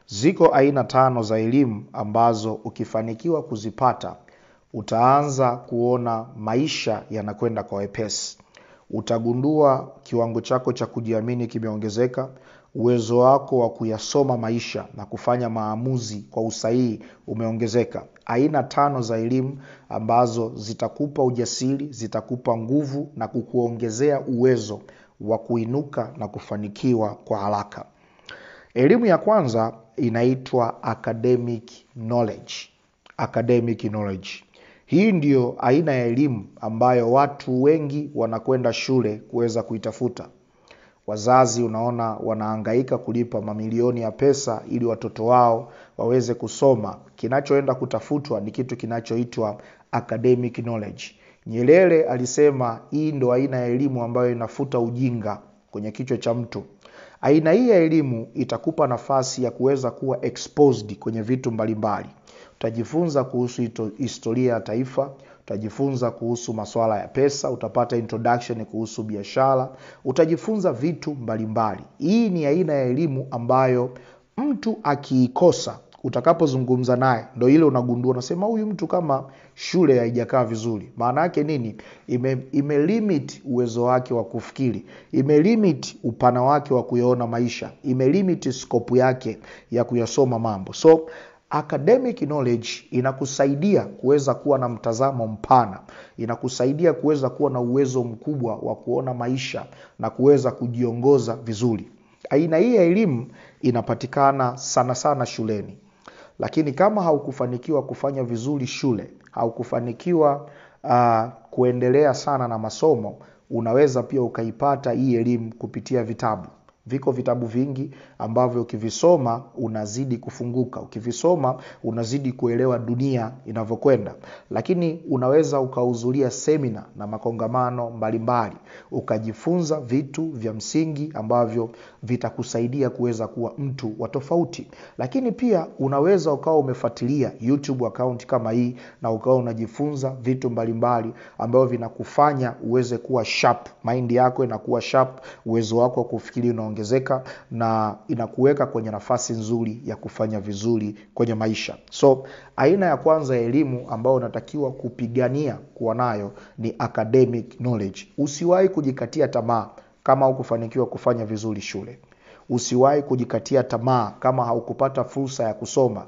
Ziko aina 5 za elimu ambazo ukifanikiwa kuzipata, utaanza kuona maisha yanakwenda kwa wepesi. Utagundua kiwango chako cha kujiamini kimeongezeka, uwezo wako wa kuyasoma maisha na kufanya maamuzi kwa usahihi umeongezeka. Aina 5 za elimu ambazo zitakupa ujasiri, zitakupa nguvu na kukuongezea uwezo wa kuinuka na kufanikiwa kwa haraka. Elimu ya kwanza inaitwa academic knowledge. Academic knowledge. Hii ndio aina ya elimu ambayo watu wengi wanakwenda shule kuweza kuitafuta. Wazazi unaona wanahangaika kulipa mamilioni ya pesa ili watoto wao waweze kusoma. Kinachoenda kutafutwa ni kitu kinachoitwa academic knowledge. Nyerere alisema hii ndio aina ya elimu ambayo inafuta ujinga kwenye kichwa cha mtu. Aina hii ya elimu itakupa nafasi ya kuweza kuwa exposed kwenye vitu mbalimbali. Utajifunza kuhusu historia ya taifa, utajifunza kuhusu masuala ya pesa, utapata introduction kuhusu biashara, utajifunza vitu mbalimbali. Hii ni aina ya elimu ambayo mtu akiikosa, utakapozungumza naye ndio ile unagundua, unasema huyu mtu kama shule haijakaa vizuri. Maana yake nini? Imelimit uwezo wake wa kufikiri, imelimit upana wake wa kuyaona maisha, imelimit scope yake ya kuyasoma mambo. So academic knowledge inakusaidia kuweza kuwa na mtazamo mpana, inakusaidia kuweza kuwa na uwezo mkubwa wa kuona maisha na kuweza kujiongoza vizuri. Aina hii ya elimu inapatikana sana sana shuleni. Lakini kama haukufanikiwa kufanya vizuri shule, haukufanikiwa kuendelea sana na masomo, unaweza pia ukaipata hii elimu kupitia vitabu. Viko vitabu vingi ambavyo ukivisoma unazidi kufunguka, ukivisoma unazidi kuelewa dunia inavyokwenda. Lakini unaweza ukahudhuria semina na makongamano mbalimbali, ukajifunza vitu vya msingi ambavyo vitakusaidia kuweza kuwa mtu wa tofauti. Lakini pia unaweza ukawa umefuatilia YouTube account kama hii na ukawa unajifunza vitu mbalimbali ambavyo vinakufanya uweze kuwa sharp, mind yako inakuwa sharp, uwezo wako wa kufikiri unaongezeka na inakuweka kwenye nafasi nzuri ya kufanya vizuri kwenye maisha. So aina ya kwanza ya elimu ambayo unatakiwa kupigania kuwa nayo ni academic knowledge. Usiwahi kujikatia tamaa kama hukufanikiwa kufanya vizuri shule. Usiwahi kujikatia tamaa kama haukupata fursa ya kusoma.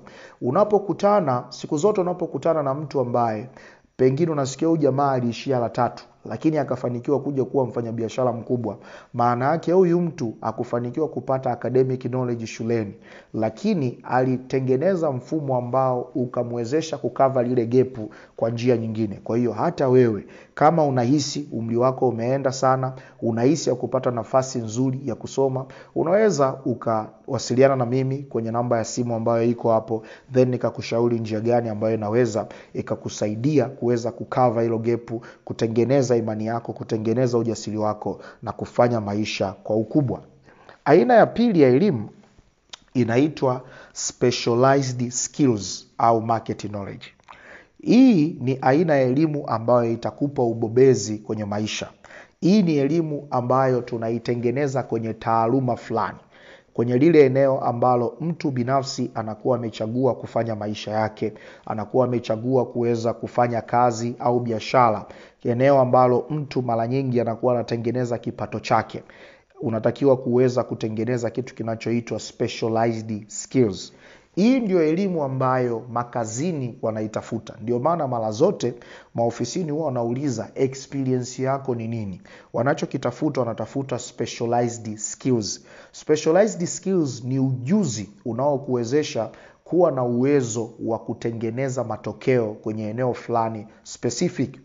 Siku zote unapokutana na mtu ambaye pengine unasikia huyu jamaa aliishia la 3 lakini akafanikiwa kuja kuwa mfanyabiashara mkubwa, maana yake huyu mtu hakufanikiwa kupata academic knowledge shuleni, lakini alitengeneza mfumo ambao ukamwezesha kukava lile gepu kwa njia nyingine. Kwa hiyo hata wewe kama unahisi umri wako umeenda sana, unahisi ya kupata nafasi nzuri ya kusoma, unaweza ukawasiliana na mimi kwenye namba ya simu ambayo iko hapo, then nikakushauri njia gani ambayo inaweza ikakusaidia kuweza kukava hilo gepu, kutengeneza imani yako, kutengeneza ujasiri wako na kufanya maisha kwa ukubwa. Aina ya pili ya elimu inaitwa specialized skills au market knowledge. Hii ni aina ya elimu ambayo itakupa ubobezi kwenye maisha. Hii ni elimu ambayo tunaitengeneza kwenye taaluma fulani, kwenye lile eneo ambalo mtu binafsi anakuwa amechagua kufanya maisha yake, anakuwa amechagua kuweza kufanya kazi au biashara, eneo ambalo mtu mara nyingi anakuwa anatengeneza kipato chake. Unatakiwa kuweza kutengeneza kitu kinachoitwa specialized skills. Hii ndio elimu ambayo makazini wanaitafuta. Ndio maana mara zote maofisini huwa wanauliza experience yako ni nini. Wanachokitafuta, wanatafuta specialized skills. Specialized skills ni ujuzi unaokuwezesha kuwa na uwezo wa kutengeneza matokeo kwenye eneo fulani specific.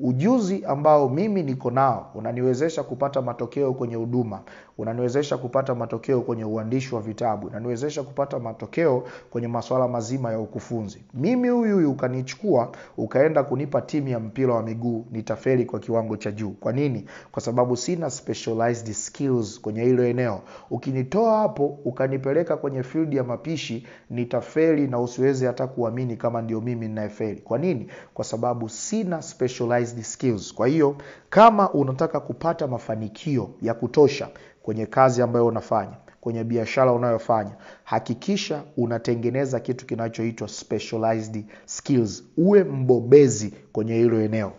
Ujuzi ambao mimi niko nao unaniwezesha kupata matokeo kwenye huduma, unaniwezesha kupata matokeo kwenye uandishi wa vitabu, unaniwezesha kupata matokeo kwenye masuala mazima ya ukufunzi. Mimi huyu ukanichukua ukaenda kunipa timu ya mpira wa miguu, nitafeli kwa kiwango cha juu. Kwa nini? Kwa sababu sina specialized skills kwenye hilo eneo. Ukinitoa hapo ukanipeleka kwenye field ya mapishi, nitafeli na usiweze hata kuamini kama ndio mimi ninayefeli. Kwa nini? Kwa sababu sina specialized skills. Kwa hiyo kama unataka kupata mafanikio ya kutosha kwenye kazi ambayo unafanya, kwenye biashara unayofanya, hakikisha unatengeneza kitu kinachoitwa specialized skills. Uwe mbobezi kwenye hilo eneo.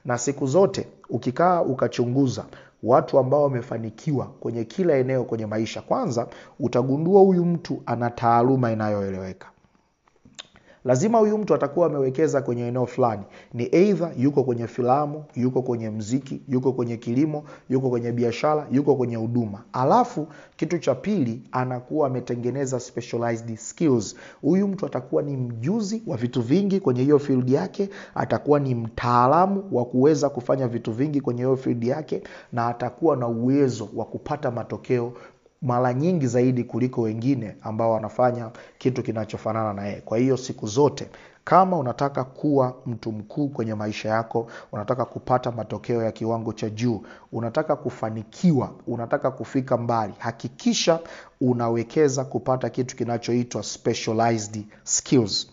Na siku zote ukikaa ukachunguza watu ambao wamefanikiwa kwenye kila eneo kwenye maisha, kwanza utagundua huyu mtu ana taaluma inayoeleweka. Lazima huyu mtu atakuwa amewekeza kwenye eneo fulani. Ni either yuko kwenye filamu, yuko kwenye mziki, yuko kwenye kilimo, yuko kwenye biashara, yuko kwenye huduma. Alafu kitu cha pili, anakuwa ametengeneza specialized skills. Huyu mtu atakuwa ni mjuzi wa vitu vingi kwenye hiyo field yake, atakuwa ni mtaalamu wa kuweza kufanya vitu vingi kwenye hiyo field yake, na atakuwa na uwezo wa kupata matokeo mara nyingi zaidi kuliko wengine ambao wanafanya kitu kinachofanana na yeye. Kwa hiyo siku zote kama unataka kuwa mtu mkuu kwenye maisha yako, unataka kupata matokeo ya kiwango cha juu, unataka kufanikiwa, unataka kufika mbali, hakikisha unawekeza kupata kitu kinachoitwa specialized skills.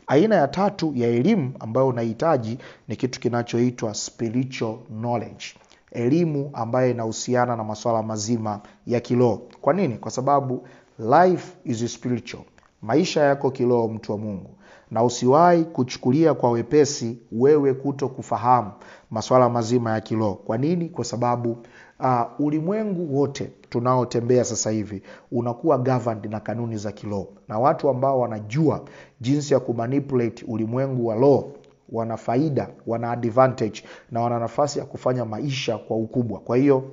Aina ya tatu ya elimu ambayo unahitaji ni kitu kinachoitwa spiritual knowledge. Elimu ambayo inahusiana na masuala mazima ya kiroho. Kwa nini? Kwa sababu life is spiritual. Maisha yako kiroho, mtu wa Mungu. Na usiwahi kuchukulia kwa wepesi wewe kuto kufahamu masuala mazima ya kiroho. Kwa nini? Kwa sababu ulimwengu wote tunaotembea sasa hivi unakuwa governed na kanuni za kiroho. Na watu ambao wanajua jinsi ya kumanipulate ulimwengu wa roho wana faida, wana advantage, na wana nafasi ya kufanya maisha kwa ukubwa. Kwa hiyo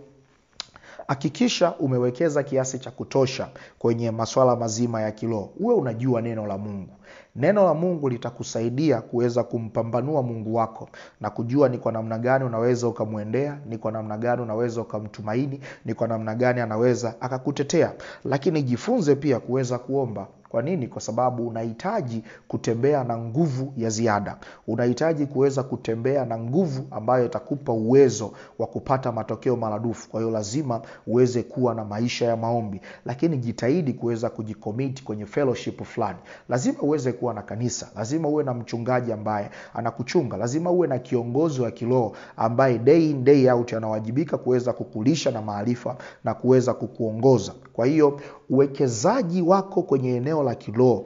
hakikisha umewekeza kiasi cha kutosha kwenye masuala mazima ya kiroho. Uwe unajua neno la Mungu. Neno la Mungu litakusaidia kuweza kumpambanua Mungu wako na kujua ni kwa namna gani unaweza ukamwendea, ni kwa namna gani unaweza ukamtumaini, ni kwa namna gani anaweza akakutetea. Lakini jifunze pia kuweza kuomba. Kwa nini? Kwa sababu unahitaji kutembea na nguvu ya ziada. Unahitaji kuweza kutembea na nguvu ambayo itakupa uwezo wa kupata matokeo maradufu. Kwa hiyo lazima uweze kuwa na maisha ya maombi. Lakini jitahidi kuweza kujicommit kwenye fellowship fulani. Lazima uweze kuwa na kanisa. Lazima uwe na mchungaji ambaye anakuchunga. Lazima uwe na kiongozi wa kiroho ambaye day in day out anawajibika kuweza kukulisha na maarifa na kuweza kukuongoza. Kwa hiyo uwekezaji wako kwenye eneo la kiroho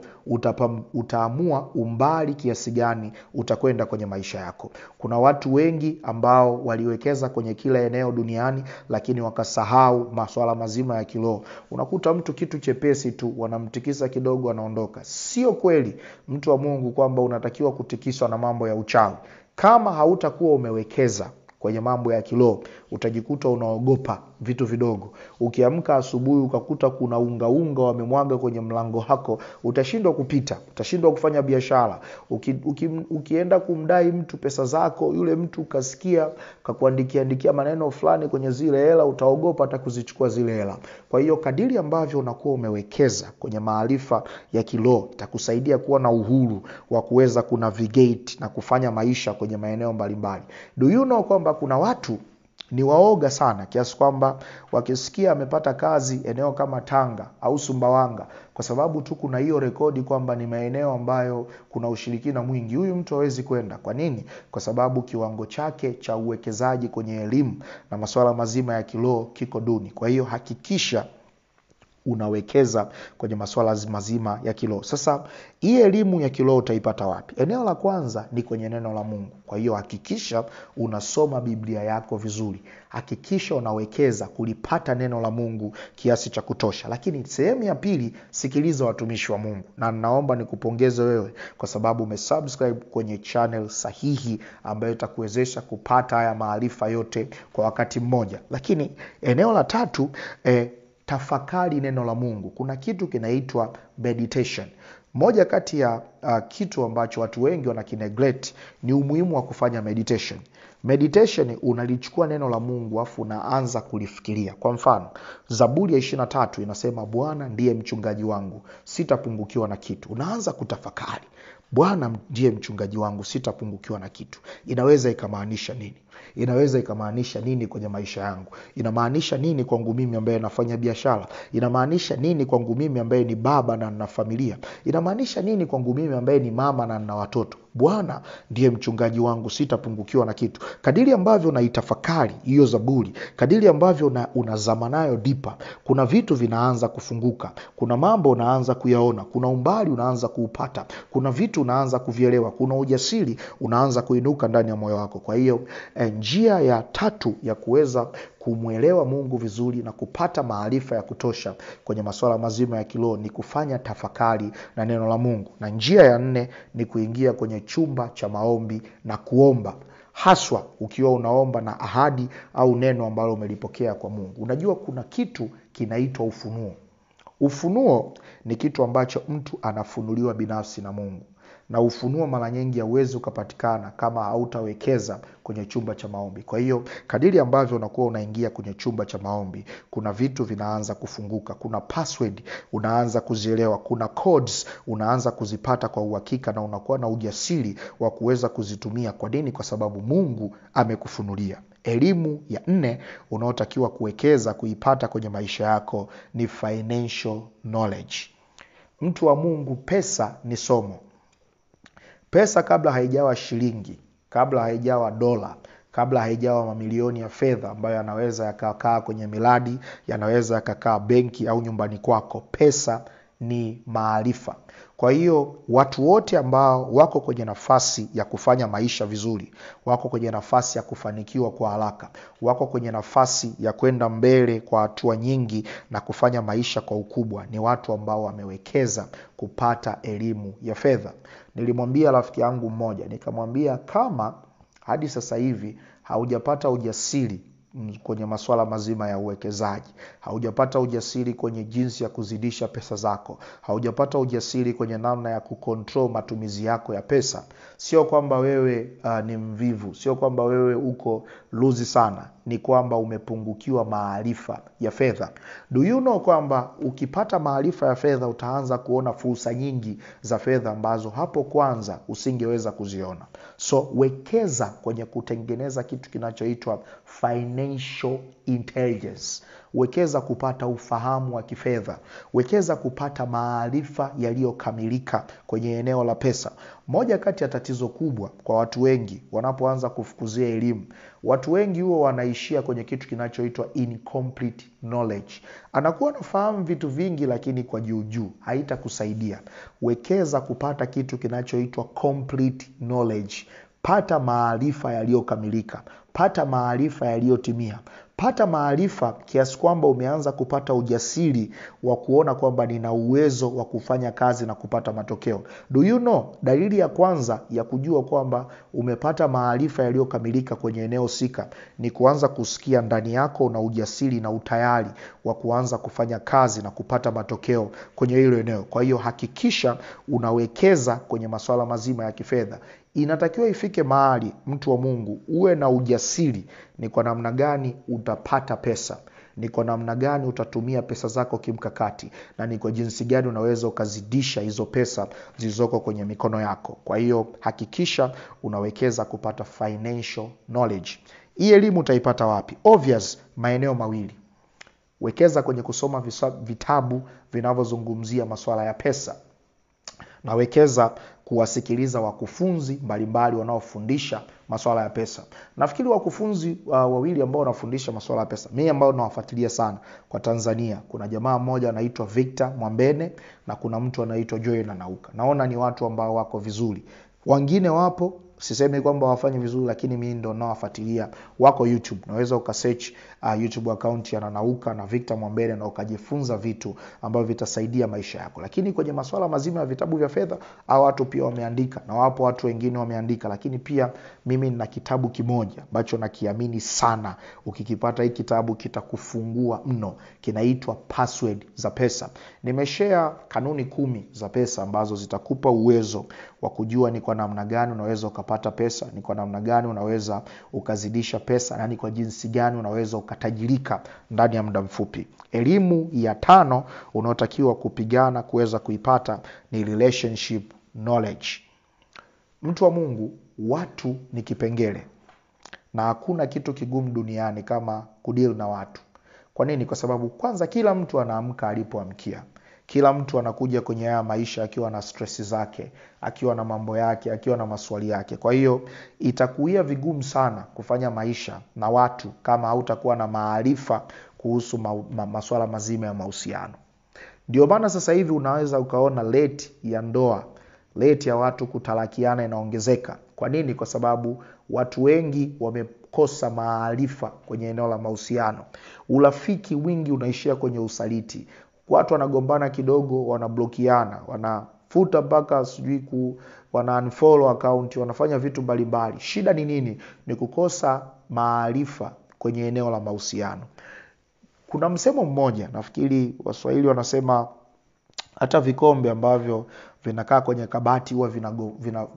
utaamua umbali kiasi gani utakwenda kwenye maisha yako. Kuna watu wengi ambao waliwekeza kwenye kila eneo duniani lakini wakasahau masuala mazima ya kiroho. Unakuta mtu kitu chepesi tu wanamtikisa kidogo anaondoka. Sio kweli, mtu wa Mungu, kwamba unatakiwa kutikiswa na mambo ya uchawi. Kama hautakuwa umewekeza kwenye mambo ya kiroho, utajikuta unaogopa vitu vidogo. Ukiamka asubuhi ukakuta kuna unga wamemwaga kwenye mlango wako, utashindwa kupita, utashindwa kufanya biashara. Ukienda kumdai mtu pesa zako, yule mtu kasikia kakuandikia maneno fulani kwenye zile hela, utaogopa hata kuzichukua zile hela. Kwa hiyo kadiri ambavyo unakuwa umewekeza kwenye maarifa ya kiroho, itakusaidia kuwa na uhuru wa kuweza kunavigate na kufanya maisha kwenye maeneo mbalimbali. Do you know kwamba kuna watu ni waoga sana kiasi kwamba wakisikia amepata kazi eneo kama Tanga au Sumbawanga, kwa sababu tu kuna hiyo rekodi kwamba ni maeneo ambayo kuna ushirikina mwingi, huyu mtu hawezi kwenda. Kwa nini? Kwa sababu kiwango chake cha uwekezaji kwenye elimu na masuala mazima ya kiroho kiko duni. Kwa hiyo hakikisha unawekeza kwenye masuala mazima ya kiroho. Sasa hii elimu ya kiroho utaipata wapi? Eneo la kwanza ni kwenye neno la Mungu. Kwa hiyo hakikisha unasoma Biblia yako vizuri. Hakikisha unawekeza kulipata neno la Mungu kiasi cha kutosha. Lakini sehemu ya pili, sikiliza watumishi wa Mungu. Na naomba nikupongeze wewe kwa sababu umesubscribe kwenye channel sahihi ambayo itakuwezesha kupata haya maarifa yote kwa wakati mmoja. Lakini eneo la tatu, tafakari neno la Mungu. Kuna kitu kinaitwa meditation. Moja kati ya kitu ambacho watu wengi wanakineglect ni umuhimu wa kufanya meditation. Meditation, unalichukua neno la Mungu afu unaanza kulifikiria. Kwa mfano, Zaburi ya 23 inasema Bwana ndiye mchungaji wangu, sitapungukiwa na kitu. Unaanza kutafakari, Bwana ndiye mchungaji wangu, sitapungukiwa na kitu. Inaweza ikamaanisha nini? Inaweza ikamaanisha nini kwenye maisha yangu? Inamaanisha nini kwangu mimi ambaye nafanya biashara? Inamaanisha nini kwangu mimi ambaye ni baba na nina familia? Inamaanisha nini kwangu mimi ambaye ni mama na nina watoto? Bwana ndiye mchungaji wangu, sitapungukiwa na kitu. Kadiri ambavyo unaitafakari hiyo Zaburi, kadiri ambavyo unazama nayo dipa, kuna vitu vinaanza kufunguka, kuna mambo unaanza kuyaona, kuna umbali unaanza kuupata, kuna vitu unaanza kuvielewa, kuna ujasiri unaanza kuinuka ndani ya moyo wako. Kwa hiyo njia ya tatu ya kuweza kumwelewa Mungu vizuri na kupata maarifa ya kutosha kwenye masuala mazima ya kiroho ni kufanya tafakari na neno la Mungu. Na njia ya 4 ni kuingia kwenye chumba cha maombi na kuomba, haswa ukiwa unaomba na ahadi au neno ambalo umelipokea kwa Mungu. Unajua kuna kitu kinaitwa ufunuo. Ufunuo ni kitu ambacho mtu anafunuliwa binafsi na Mungu. Na ufunuo mara nyingi hauwezi ukapatikana kama hautawekeza kwenye chumba cha maombi. Kwa hiyo kadiri ambavyo unakuwa unaingia kwenye chumba cha maombi, kuna vitu vinaanza kufunguka, kuna password unaanza kuzielewa, kuna codes unaanza kuzipata kwa uhakika, na unakuwa na ujasiri wa kuweza kuzitumia. Kwa nini? Kwa sababu Mungu amekufunulia. Elimu ya 4 unaotakiwa kuwekeza kuipata kwenye maisha yako ni financial knowledge. Mtu wa Mungu, pesa ni somo. Pesa kabla haijawa shilingi, kabla haijawa dola, kabla haijawa mamilioni ya fedha ambayo yanaweza yakakaa kwenye miradi, yanaweza yakakaa benki au nyumbani kwako, pesa ni maarifa. Kwa hiyo watu wote ambao wako kwenye nafasi ya kufanya maisha vizuri, wako kwenye nafasi ya kufanikiwa kwa haraka, wako kwenye nafasi ya kwenda mbele kwa hatua nyingi na kufanya maisha kwa ukubwa, ni watu ambao wamewekeza kupata elimu ya fedha. Nilimwambia rafiki yangu mmoja, nikamwambia kama hadi sasa hivi haujapata ujasiri kwenye masuala mazima ya uwekezaji, haujapata ujasiri kwenye jinsi ya kuzidisha pesa zako, haujapata ujasiri kwenye namna ya kucontrol matumizi yako ya pesa, sio kwamba wewe ni mvivu, sio kwamba wewe uko luzi sana, ni kwamba umepungukiwa maarifa ya fedha. Do you know kwamba ukipata maarifa ya fedha utaanza kuona fursa nyingi za fedha ambazo hapo kwanza usingeweza kuziona. So wekeza kwenye kutengeneza kitu kinachoitwa financial intelligence. Wekeza kupata ufahamu wa kifedha. Wekeza kupata maarifa yaliyokamilika kwenye eneo la pesa. Moja kati ya tatizo kubwa kwa watu wengi wanapoanza kufukuzia elimu, watu wengi huwa wanaishia kwenye kitu kinachoitwa incomplete knowledge. Anakuwa anafahamu vitu vingi lakini kwa juu, haitakusaidia. Wekeza kupata kitu kinachoitwa complete knowledge. Pata maarifa yaliyokamilika, pata maarifa yaliyotimia, pata maarifa kiasi kwamba umeanza kupata ujasiri wa kuona kwamba nina uwezo wa kufanya kazi na kupata matokeo. Do you know, dalili ya kwanza ya kujua kwamba umepata maarifa yaliyokamilika kwenye eneo husika ni kuanza kusikia ndani yako na ujasiri na utayari wa kuanza kufanya kazi na kupata matokeo kwenye hilo eneo. Kwa hiyo hakikisha unawekeza kwenye masuala mazima ya kifedha. Inatakiwa ifike mahali mtu wa Mungu uwe na ujasiri ni kwa namna gani utapata pesa, ni kwa namna gani utatumia pesa zako kimkakati, na ni kwa jinsi gani unaweza ukazidisha hizo pesa zilizoko kwenye mikono yako. Kwa hiyo hakikisha unawekeza kupata financial knowledge. Hii elimu utaipata wapi? Obvious, maeneo mawili. Wekeza kwenye kusoma vitabu vinavyozungumzia masuala ya pesa, na wekeza kuwasikiliza wakufunzi mbalimbali wanaofundisha masuala ya pesa. Nafikiri wakufunzi wawili ambao wanafundisha masuala ya pesa, mimi ambao nawafuatilia sana kwa Tanzania, kuna jamaa mmoja anaitwa Victor Mwambene na kuna mtu anaitwa Joy Nanauka. Naona ni watu ambao wako vizuri. Wengine wapo, sisemi kwamba wafanye vizuri, lakini mimi ndo nawafuatilia, wako YouTube. Unaweza ukasearch YouTube account ya Nanauka na Victor Mwambene na ukajifunza vitu ambavyo vitasaidia maisha yako. Lakini kwenye masuala mazima ya vitabu vya fedha, hao watu pia wameandika, na wapo watu wengine wameandika. Lakini pia mimi nina kitabu kimoja ambacho nakiamini sana, ukikipata hiki kitabu kitakufungua mno, kinaitwa Password za Pesa. Nimeshare kanuni 10 za pesa ambazo zitakupa uwezo wa kujua ni kwa namna gani unaweza ukapata pesa, ni kwa namna gani unaweza ukazidisha pesa, na ni kwa jinsi gani unaweza ukatajirika ndani ya muda mfupi. Elimu ya 5 unaotakiwa kupigana kuweza kuipata ni relationship knowledge. Mtu wa Mungu, watu ni kipengele, na hakuna kitu kigumu duniani kama kudeal na watu. Kwa nini? Kwa sababu kwanza kila mtu anaamka alipoamkia. Kila mtu anakuja kwenye haya maisha akiwa na stress zake, akiwa na mambo yake, akiwa na maswali yake. Kwa hiyo itakuwa vigumu sana kufanya maisha na watu kama hautakuwa na maarifa kuhusu masuala mazima ya mahusiano. Ndio maana sasa hivi unaweza ukaona rate ya ndoa, rate ya watu kutalakiana inaongezeka. Kwa nini? Kwa sababu watu wengi wamekosa maarifa kwenye eneo la mahusiano. Urafiki wingi unaishia kwenye usaliti. Watu wanagombana kidogo, wanablokiana, wanafuta mpaka wana unfollow account, wanafanya vitu mbalimbali. Shida ni nini? Ni kukosa maarifa kwenye eneo la mahusiano. Kuna msemo mmoja, nafikiri Waswahili wanasema hata vikombe ambavyo vinakaa kwenye kabati huwa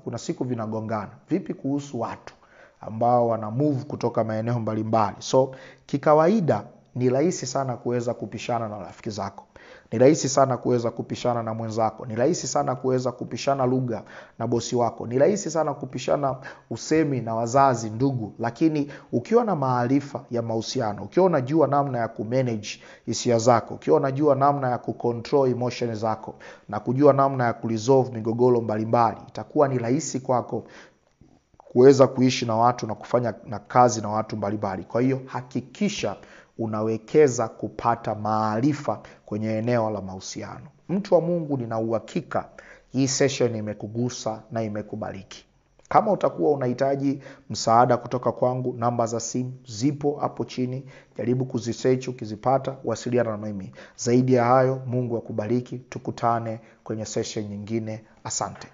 kuna siku vinagongana. Vipi kuhusu watu ambao wana move kutoka maeneo mbalimbali? So kikawaida ni rahisi sana kuweza kupishana na rafiki zako. Ni rahisi sana kuweza kupishana na mwenzako. Ni rahisi sana kuweza kupishana lugha na bosi wako. Ni rahisi sana kupishana usemi na wazazi, ndugu. Lakini ukiwa na maarifa ya mahusiano, ukiwa unajua namna ya kumanage hisia zako, ukiwa unajua namna ya kucontrol emotions zako na kujua namna ya kuresolve migogoro mbalimbali, itakuwa ni rahisi kwako kuweza kuishi na watu na kufanya na kazi na watu mbalimbali. Kwa hiyo hakikisha unawekeza kupata maarifa kwenye eneo la mahusiano. Mtu wa Mungu, nina uhakika hii session imekugusa na imekubariki. Kama utakuwa unahitaji msaada kutoka kwangu, namba za simu zipo hapo chini. Jaribu kuzisearch, ukizipata wasiliana na mimi. Zaidi ya hayo, Mungu akubariki. Tukutane kwenye session nyingine. Asante.